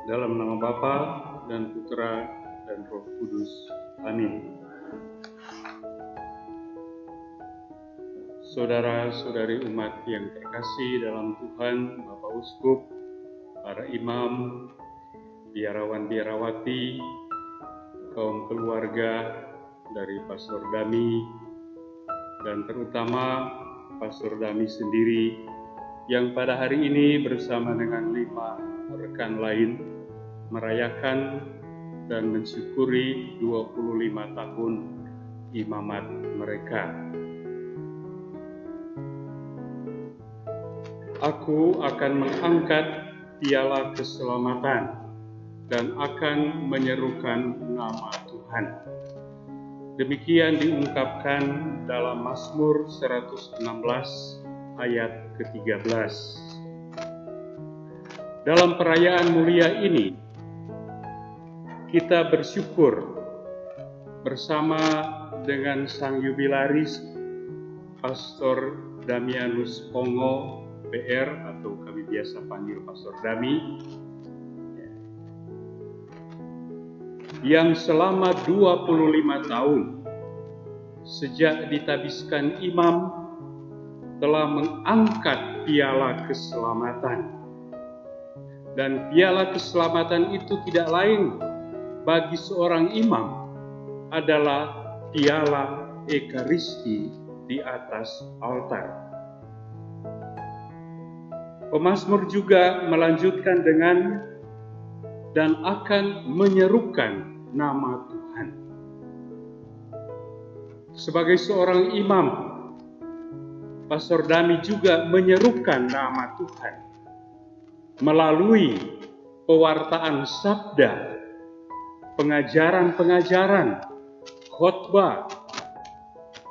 Dalam nama Bapa dan Putra dan Roh Kudus. Amin. Saudara-saudari umat yang terkasih dalam Tuhan, Bapak Uskup, para imam, biarawan-biarawati, kaum keluarga dari Pastor Dami, dan terutama Pastor Dami sendiri yang pada hari ini bersama dengan 5 rekan lain merayakan dan mensyukuri 25 tahun imamat mereka. Aku akan mengangkat piala keselamatan dan akan menyerukan nama Tuhan. Demikian diungkapkan dalam Mazmur 116 ayat ke-13. Dalam perayaan mulia ini, kita bersyukur bersama dengan sang jubilaris Pastor Damianus Pongo PR atau kami biasa panggil Pastor Dami, yang selama 25 tahun sejak ditabiskan imam telah mengangkat piala keselamatan. Dan piala keselamatan itu tidak lain bagi seorang imam adalah piala Ekaristi di atas altar. Pemazmur juga melanjutkan dengan dan akan menyerukan nama Tuhan. Sebagai seorang imam, Pastor Dami juga menyerukan nama Tuhan melalui pewartaan sabda, pengajaran-pengajaran, khotbah,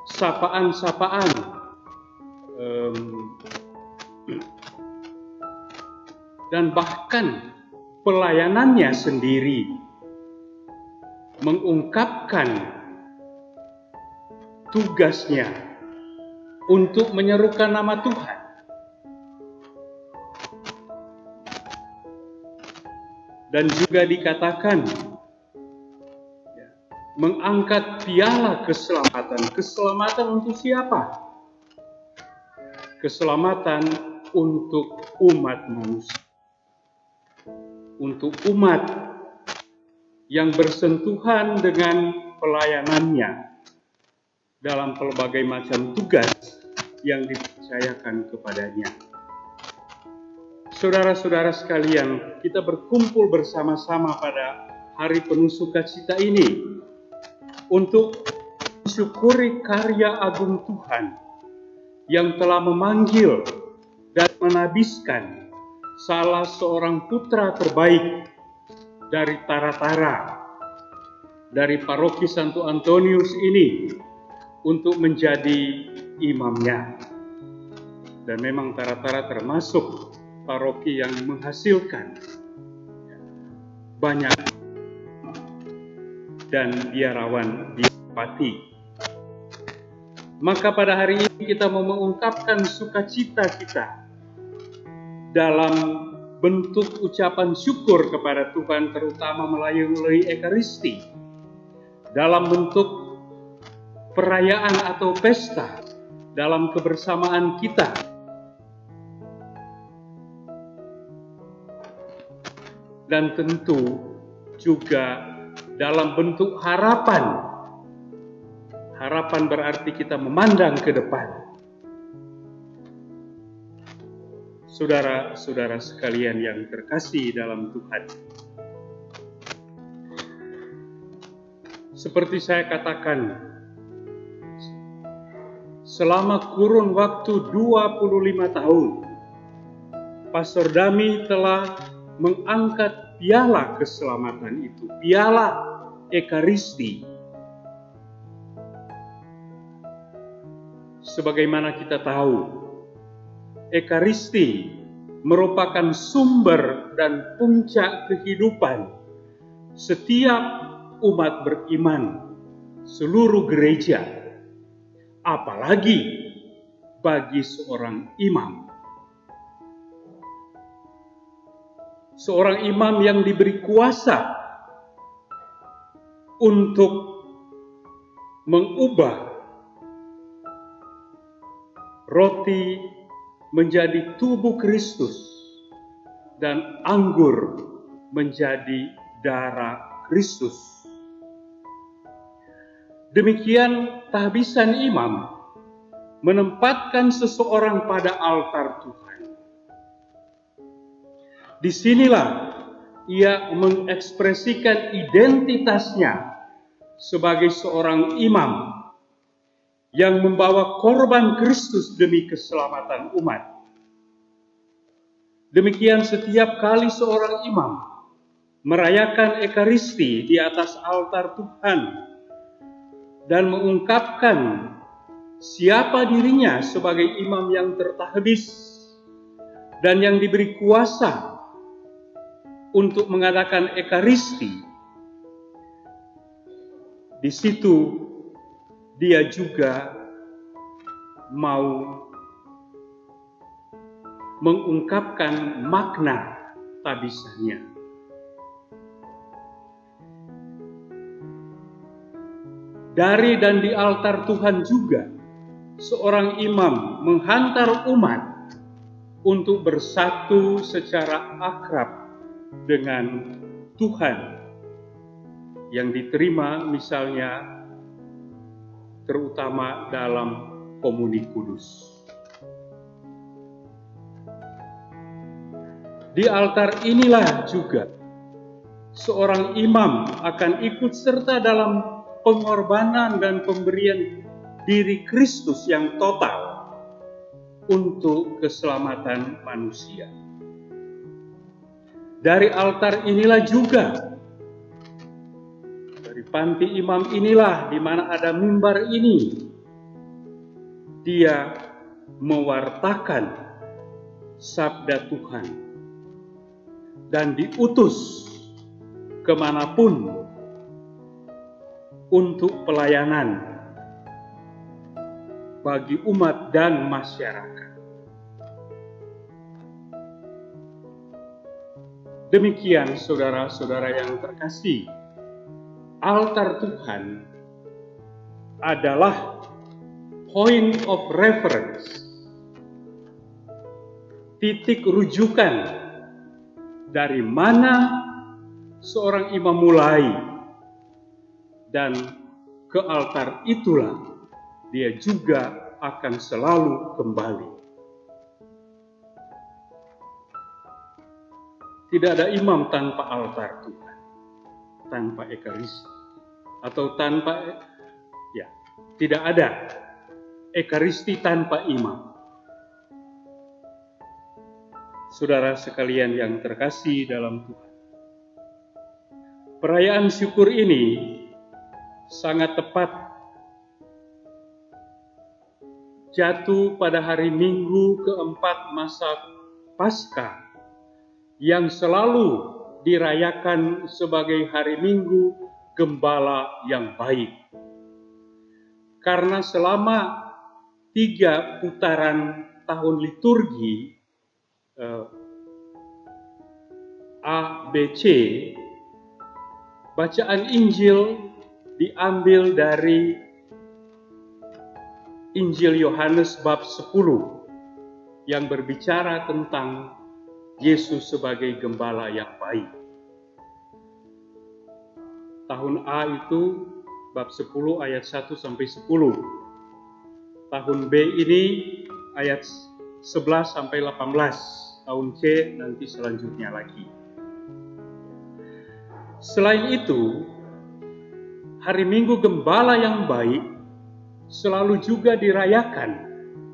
sapaan-sapaan, dan bahkan pelayanannya sendiri mengungkapkan tugasnya untuk menyerukan nama Tuhan. Dan juga dikatakan mengangkat piala keselamatan. Keselamatan untuk siapa? Keselamatan untuk umat manusia. Untuk umat yang bersentuhan dengan pelayanannya dalam pelbagai macam tugas yang dipercayakan kepadanya. Saudara-saudara sekalian, kita berkumpul bersama-sama pada hari penuh sukacita ini untuk mensyukuri karya agung Tuhan yang telah memanggil dan menabiskan salah seorang putra terbaik dari Tara-Tara, dari paroki Santo Antonius ini untuk menjadi imamnya. Dan memang Tara-Tara termasuk paroki yang menghasilkan banyak dan biarawan biarawati. Maka pada hari ini kita mau mengungkapkan sukacita kita dalam bentuk ucapan syukur kepada Tuhan, terutama melalui Ekaristi, dalam bentuk perayaan atau pesta dalam kebersamaan kita. Dan tentu juga dalam bentuk harapan. Harapan berarti kita memandang ke depan. Saudara-saudara sekalian yang terkasih dalam Tuhan, seperti saya katakan, selama kurun waktu 25 tahun, Pastor Dami telah mengangkat piala keselamatan itu, piala Ekaristi. Sebagaimana kita tahu, Ekaristi merupakan sumber dan puncak kehidupan setiap umat beriman, seluruh gereja, apalagi bagi seorang imam. seorang imam yang diberi kuasa untuk mengubah roti menjadi tubuh Kristus dan anggur menjadi darah Kristus. Demikian tahbisan imam menempatkan seseorang pada altar Tuhan. Disinilah ia mengekspresikan identitasnya sebagai seorang imam yang membawa korban Kristus demi keselamatan umat. Demikian setiap kali seorang imam merayakan Ekaristi di atas altar Tuhan dan mengungkapkan siapa dirinya sebagai imam yang tertahbis dan yang diberi kuasa untuk mengadakan Ekaristi, di situ dia juga mau mengungkapkan makna tahbisannya. Dari dan di altar Tuhan juga, seorang imam menghantar umat untuk bersatu secara akrab dengan Tuhan yang diterima misalnya terutama dalam komuni kudus. Di altar inilah juga seorang imam akan ikut serta dalam pengorbanan dan pemberian diri Kristus yang total untuk keselamatan manusia. Dari altar inilah juga, dari panti imam inilah di mana ada mimbar ini, dia mewartakan sabda Tuhan dan diutus kemanapun untuk pelayanan bagi umat dan masyarakat. Demikian saudara-saudara yang terkasih, altar Tuhan adalah point of reference, titik rujukan dari mana seorang imam mulai, dan ke altar itulah dia juga akan selalu kembali. Tidak ada imam tanpa altar Tuhan, tanpa Ekaristi, atau tidak ada Ekaristi tanpa imam. Saudara sekalian yang terkasih dalam Tuhan, perayaan syukur ini sangat tepat jatuh pada hari Minggu keempat masa Paskah yang selalu dirayakan sebagai hari Minggu Gembala yang baik. Karena selama 3 putaran tahun liturgi A, B, C, bacaan Injil diambil dari Injil Yohanes bab 10 yang berbicara tentang Yesus sebagai gembala yang baik. Tahun A itu bab 10 ayat 1 sampai 10. Tahun B ini ayat 11 sampai 18. Tahun C nanti selanjutnya lagi. Selain itu, hari Minggu Gembala yang baik selalu juga dirayakan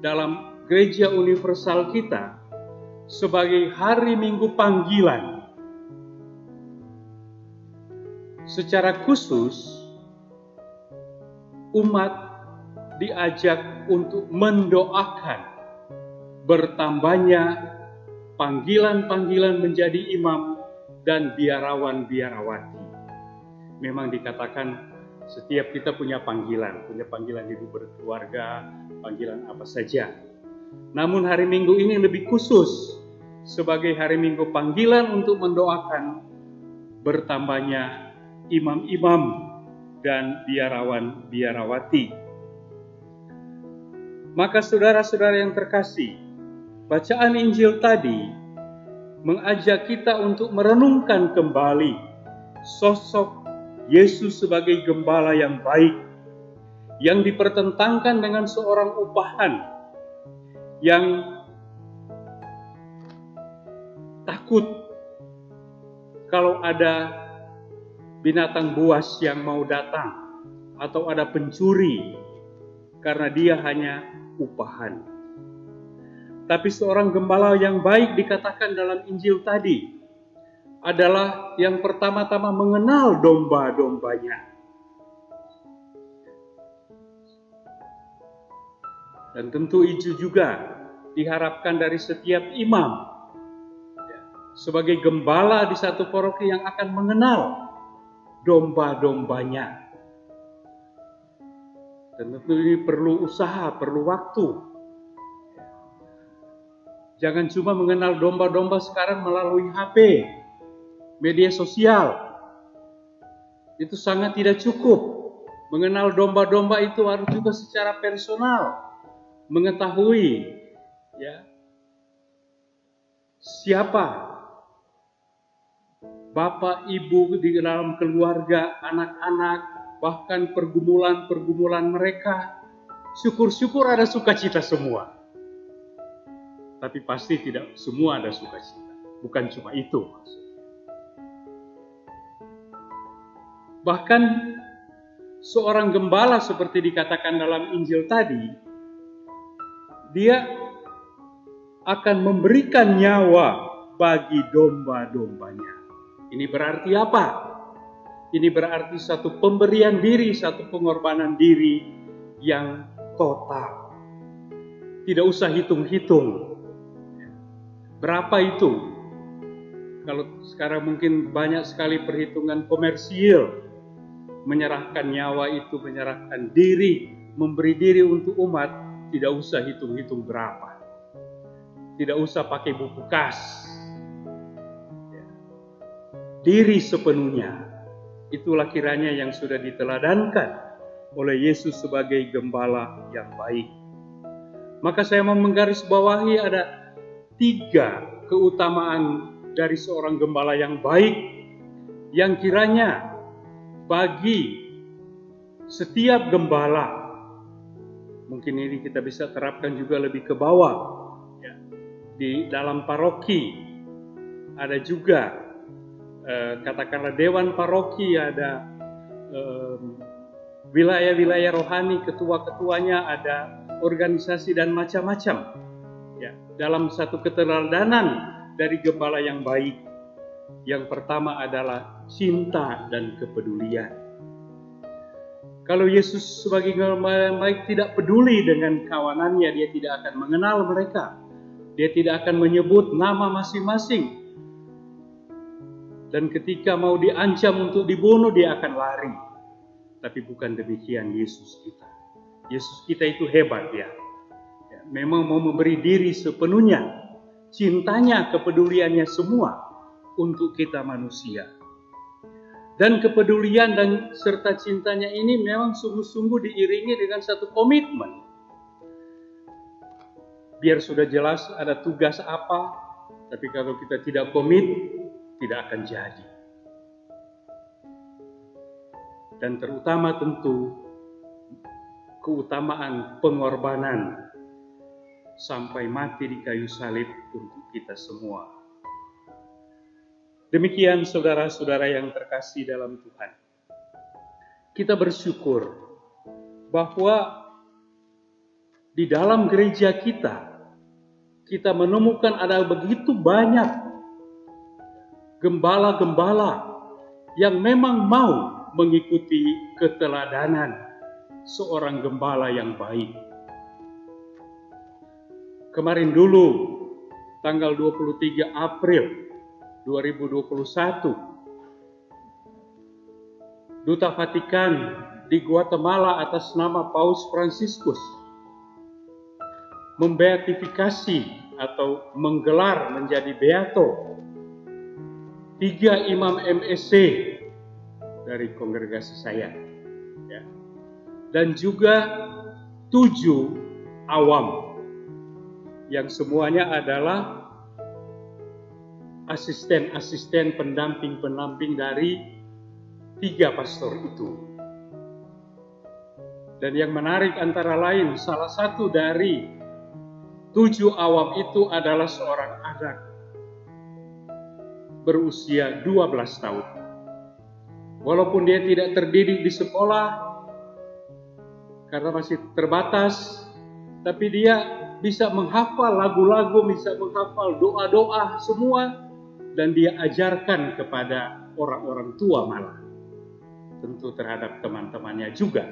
dalam Gereja Universal kita sebagai hari Minggu Panggilan. Secara khusus, umat diajak untuk mendoakan bertambahnya panggilan-panggilan menjadi imam dan biarawan-biarawati. Memang dikatakan setiap kita punya panggilan hidup berkeluarga, panggilan apa saja. Namun hari Minggu ini lebih khusus sebagai hari Minggu panggilan untuk mendoakan bertambahnya imam-imam dan biarawan-biarawati. Maka saudara-saudara yang terkasih, bacaan Injil tadi mengajak kita untuk merenungkan kembali sosok Yesus sebagai gembala yang baik, yang dipertentangkan dengan seorang upahan yang takut kalau ada binatang buas yang mau datang atau ada pencuri, karena dia hanya upahan. Tapi seorang gembala yang baik dikatakan dalam Injil tadi adalah yang pertama-tama mengenal domba-dombanya. Dan tentu itu juga diharapkan dari setiap imam sebagai gembala di satu paroki yang akan mengenal domba-dombanya. Dan tentu ini perlu usaha, perlu waktu. Jangan cuma mengenal domba-domba sekarang melalui HP, media sosial. Itu sangat tidak cukup. Mengenal domba-domba itu harus juga secara personal. Mengetahui siapa bapak, ibu di dalam keluarga, anak-anak, bahkan pergumulan-pergumulan mereka. Syukur-syukur ada sukacita semua. Tapi pasti tidak semua ada sukacita. Bukan cuma itu maksudnya. Bahkan seorang gembala seperti dikatakan dalam Injil tadi, dia akan memberikan nyawa bagi domba-dombanya. Ini berarti apa? Ini berarti satu pemberian diri, satu pengorbanan diri yang total. Tidak usah hitung-hitung. Berapa itu? Kalau sekarang mungkin banyak sekali perhitungan komersial. Menyerahkan nyawa itu, menyerahkan diri, memberi diri untuk umat, tidak usah hitung-hitung berapa. Tidak usah pakai buku kas. Diri sepenuhnya, itulah kiranya yang sudah diteladankan oleh Yesus sebagai gembala yang baik. Maka saya mau menggarisbawahi ada 3 keutamaan dari seorang gembala yang baik, yang kiranya bagi setiap gembala, mungkin ini kita bisa terapkan juga lebih ke bawah, di dalam paroki ada juga katakanlah dewan paroki, ada wilayah-wilayah rohani, ketua-ketuanya, ada organisasi dan macam-macam. Ya, dalam satu keteladanan dari gembala yang baik, yang pertama adalah cinta dan kepedulian. Kalau Yesus sebagai gembala yang baik tidak peduli dengan kawanannya, dia tidak akan mengenal mereka, dia tidak akan menyebut nama masing-masing. Dan ketika mau diancam untuk dibunuh, dia akan lari. Tapi bukan demikian Yesus kita. Yesus kita itu hebat ya. Memang mau memberi diri sepenuhnya. Cintanya, kepeduliannya semua untuk kita manusia. Dan kepedulian dan serta cintanya ini memang sungguh-sungguh diiringi dengan satu komitmen. Biar sudah jelas ada tugas apa, tapi kalau kita tidak komit, tidak akan jadi. Dan terutama tentu keutamaan pengorbanan sampai mati di kayu salib untuk kita semua. Demikian saudara-saudara yang terkasih dalam Tuhan. Kita bersyukur bahwa di dalam gereja kita menemukan ada begitu banyak gembala-gembala yang memang mau mengikuti keteladanan seorang gembala yang baik. Kemarin dulu, tanggal 23 April 2021, Duta Vatikan di Guatemala atas nama Paus Fransiskus membeatifikasi atau menggelar menjadi beato 3 imam MSC dari kongregasi saya, ya. Dan juga 7 awam yang semuanya adalah asisten-asisten pendamping-pendamping dari 3 pastor itu. Dan yang menarik antara lain, salah satu dari 7 awam itu adalah seorang anak berusia 12 tahun. Walaupun dia tidak terdidik di sekolah karena masih terbatas, tapi dia bisa menghafal lagu-lagu, bisa menghafal doa-doa semua, dan dia ajarkan kepada orang-orang tua malah. Tentu terhadap teman-temannya juga.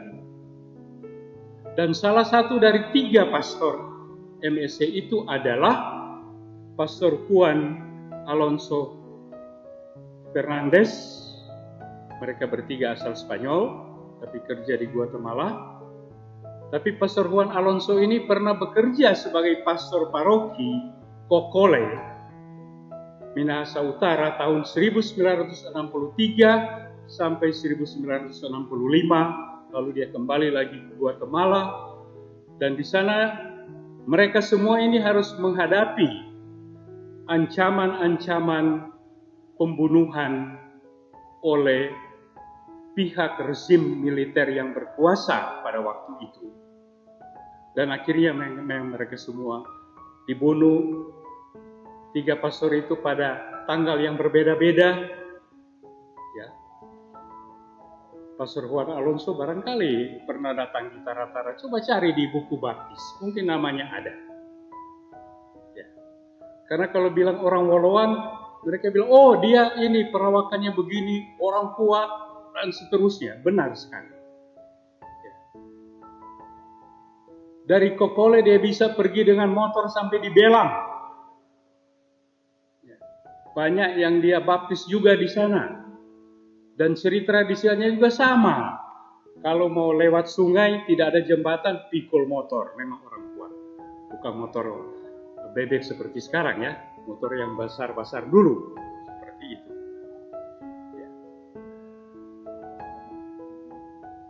Dan salah satu dari 3 pastor MSC itu adalah Pastor Juan Alonso Fernandez. Mereka bertiga asal Spanyol, tapi kerja di Guatemala. Tapi Pastor Juan Alonso ini pernah bekerja sebagai pastor paroki Kokole, Minahasa Utara tahun 1963 sampai 1965. Lalu dia kembali lagi ke Guatemala, dan di sana mereka semua ini harus menghadapi ancaman-ancaman pembunuhan oleh pihak rezim militer yang berkuasa pada waktu itu. Dan akhirnya memang mereka semua dibunuh. 3 pastor itu pada tanggal yang berbeda-beda. Ya. Pastor Juan Alonso barangkali pernah datang di Tara-Tara. Coba cari di buku baptis, mungkin namanya ada. Ya. Karena kalau bilang orang Woloan, mereka bilang, oh dia ini perawakannya begini, orang kuat, dan seterusnya. Benar sekali. Ya. Dari Kokole dia bisa pergi dengan motor sampai di Belang. Ya. Banyak yang dia baptis juga di sana. Dan ciri tradisinya juga sama. Kalau mau lewat sungai, tidak ada jembatan, pikul motor. Memang orang kuat. Bukan motor bebek seperti sekarang ya. Motor yang besar-besar dulu. Seperti itu. Ya.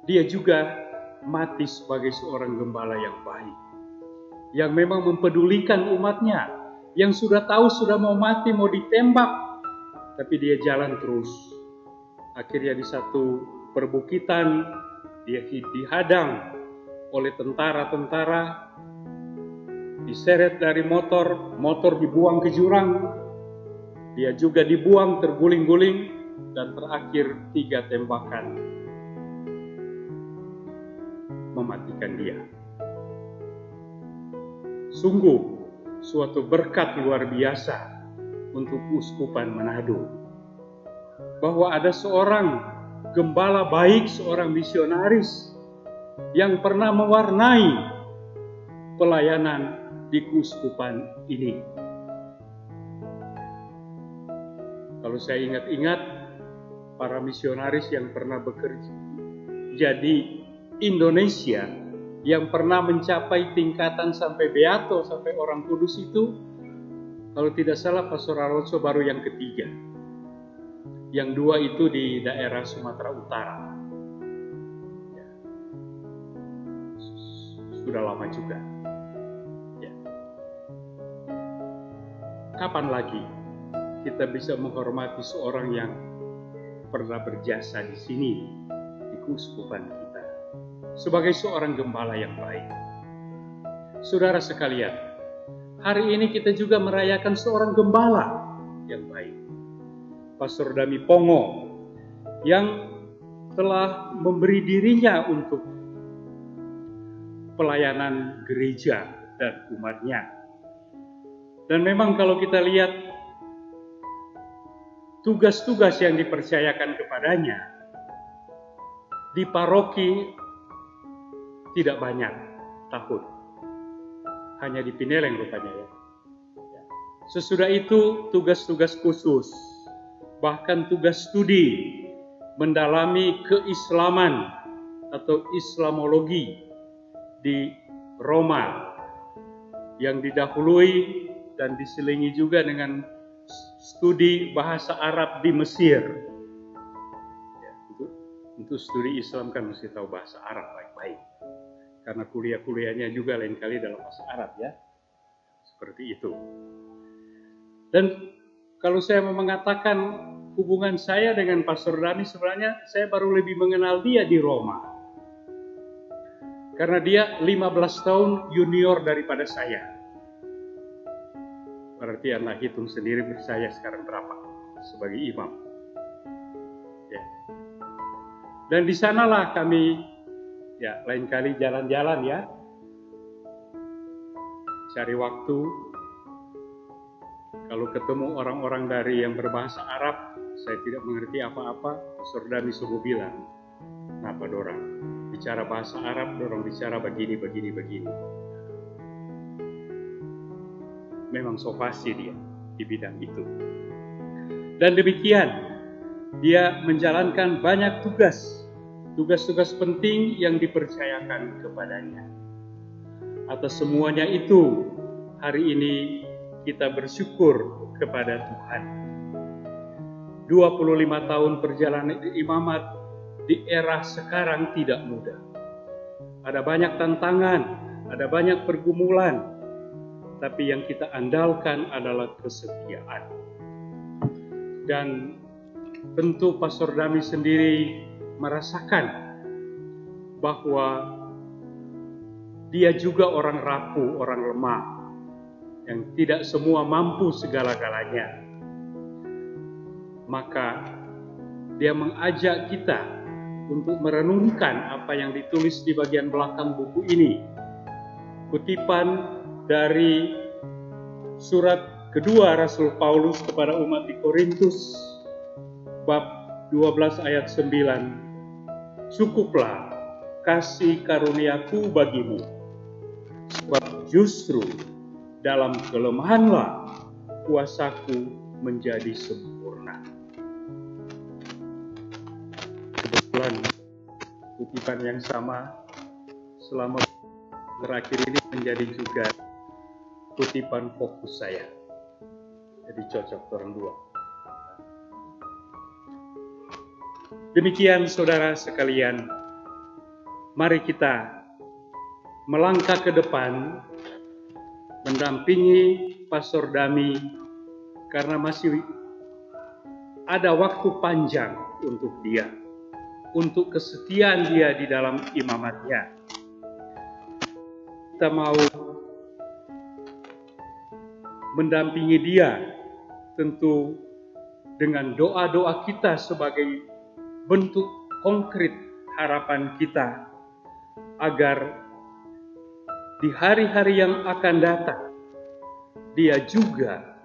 Dia juga mati sebagai seorang gembala yang baik. Yang memang mempedulikan umatnya. Yang sudah tahu sudah mau mati, mau ditembak. Tapi dia jalan terus. Akhirnya di satu perbukitan dia dihadang oleh tentara-tentara, diseret dari motor dibuang ke jurang, dia juga dibuang terguling-guling, dan terakhir 3 tembakan mematikan dia. Sungguh suatu berkat luar biasa untuk Uskupan Manado. Bahwa ada seorang gembala baik, seorang misionaris yang pernah mewarnai pelayanan di keuskupan ini. Kalau saya ingat-ingat para misionaris yang pernah bekerja di Indonesia, yang pernah mencapai tingkatan sampai beato, sampai orang kudus itu, kalau tidak salah Pastor Alonso baru yang ketiga. Yang 2 itu di daerah Sumatera Utara. Ya. Sudah lama juga. Ya. Kapan lagi kita bisa menghormati seorang yang pernah berjasa di sini, di keuskupan kita, sebagai seorang gembala yang baik? Saudara sekalian, hari ini kita juga merayakan seorang gembala yang baik. Pastor Dami Pongo, yang telah memberi dirinya untuk pelayanan gereja dan umatnya. Dan memang kalau kita lihat tugas-tugas yang dipercayakan kepadanya di paroki tidak banyak tahun, hanya di Pineleng rupanya ya. Sesudah itu tugas-tugas khusus, bahkan tugas studi mendalami keislaman atau Islamologi di Roma yang didahului dan diselingi juga dengan studi bahasa Arab di Mesir. Ya, untuk studi Islam kan mesti tahu bahasa Arab baik-baik. Karena kuliah-kuliahnya juga lain kali dalam bahasa Arab ya. Seperti itu. Dan kalau saya mau mengatakan hubungan saya dengan Pastor Dami, sebenarnya saya baru lebih mengenal dia di Roma. Karena dia 15 tahun junior daripada saya. Berarti Anda hitung sendiri saya sekarang berapa sebagai imam. Ya. Dan di sanalah kami ya lain kali jalan-jalan ya. Cari waktu. Kalau ketemu orang-orang dari yang berbahasa Arab, saya tidak mengerti apa-apa, Pastor Dami suruh bilang, kenapa dorang bicara bahasa Arab, dorang bicara begini. Memang sofasi dia di bidang itu. Dan demikian, dia menjalankan banyak tugas-tugas penting yang dipercayakan kepadanya. Atas semuanya itu, hari ini kita bersyukur kepada Tuhan. 25 tahun perjalanan imamat di era sekarang tidak mudah. Ada banyak tantangan, ada banyak pergumulan, tapi yang kita andalkan adalah kesetiaan. Dan tentu Pastor Dami sendiri merasakan bahwa dia juga orang rapuh, orang lemah, yang tidak semua mampu segala-galanya. Maka dia mengajak kita untuk merenungkan apa yang ditulis di bagian belakang buku ini. Kutipan dari surat kedua Rasul Paulus kepada umat di Korintus, bab 12 ayat 9. Cukuplah kasih karuniaku bagimu, sebab justru dalam kelemahanlah kuasaku menjadi sempurna. Kebetulan kutipan yang sama selama terakhir ini menjadi juga kutipan fokus saya. Jadi cocok orang dua. Demikian saudara sekalian, mari kita melangkah ke depan mendampingi Pastor Dami karena masih ada waktu panjang untuk dia, untuk kesetiaan dia di dalam imamatnya. Kita mau mendampingi dia tentu dengan doa-doa kita sebagai bentuk konkret harapan kita agar di hari-hari yang akan datang dia juga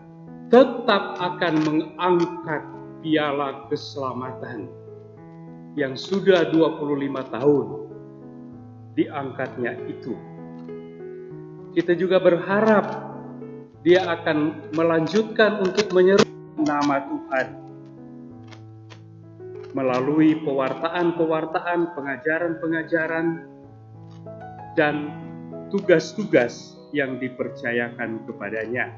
tetap akan mengangkat piala keselamatan yang sudah 25 tahun diangkatnya itu. Kita juga berharap dia akan melanjutkan untuk menyeru nama Tuhan melalui pewartaan-pewartaan, pengajaran-pengajaran, dan tugas-tugas yang dipercayakan kepadanya.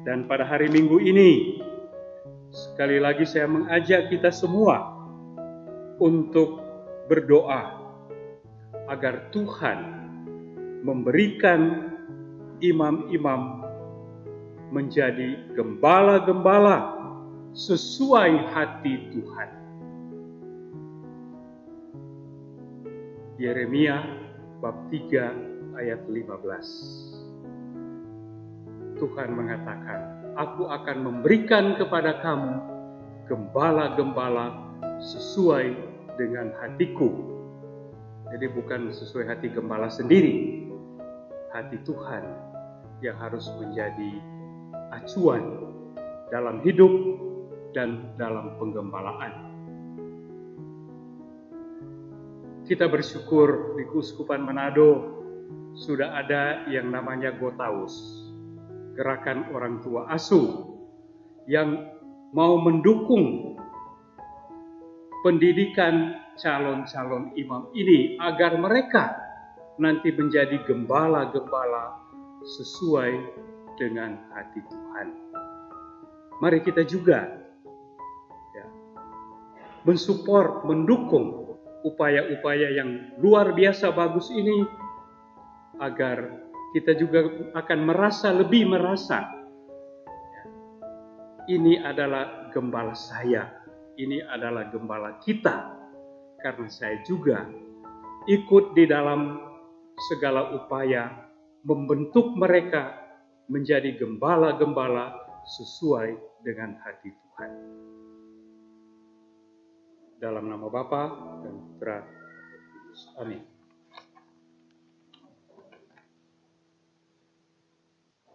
Dan pada hari Minggu ini, sekali lagi saya mengajak kita semua untuk berdoa agar Tuhan memberikan imam-imam menjadi gembala-gembala sesuai hati Tuhan. Yeremia bab 3 ayat 15. Tuhan mengatakan, aku akan memberikan kepada kamu gembala-gembala sesuai dengan hatiku. Jadi bukan sesuai hati gembala sendiri, hati Tuhan yang harus menjadi acuan dalam hidup dan dalam penggembalaan. Kita bersyukur di Keuskupan Manado sudah ada yang namanya Gotaus, gerakan orang tua asuh yang mau mendukung pendidikan calon-calon imam ini agar mereka nanti menjadi gembala-gembala sesuai dengan hati Tuhan. Mari kita juga mensupport, mendukung upaya-upaya yang luar biasa bagus ini, agar kita juga akan lebih merasa ini adalah gembala saya, ini adalah gembala kita, karena saya juga ikut di dalam segala upaya membentuk mereka menjadi gembala-gembala sesuai dengan hati Tuhan. Dalam nama Bapa dan Putra, amin.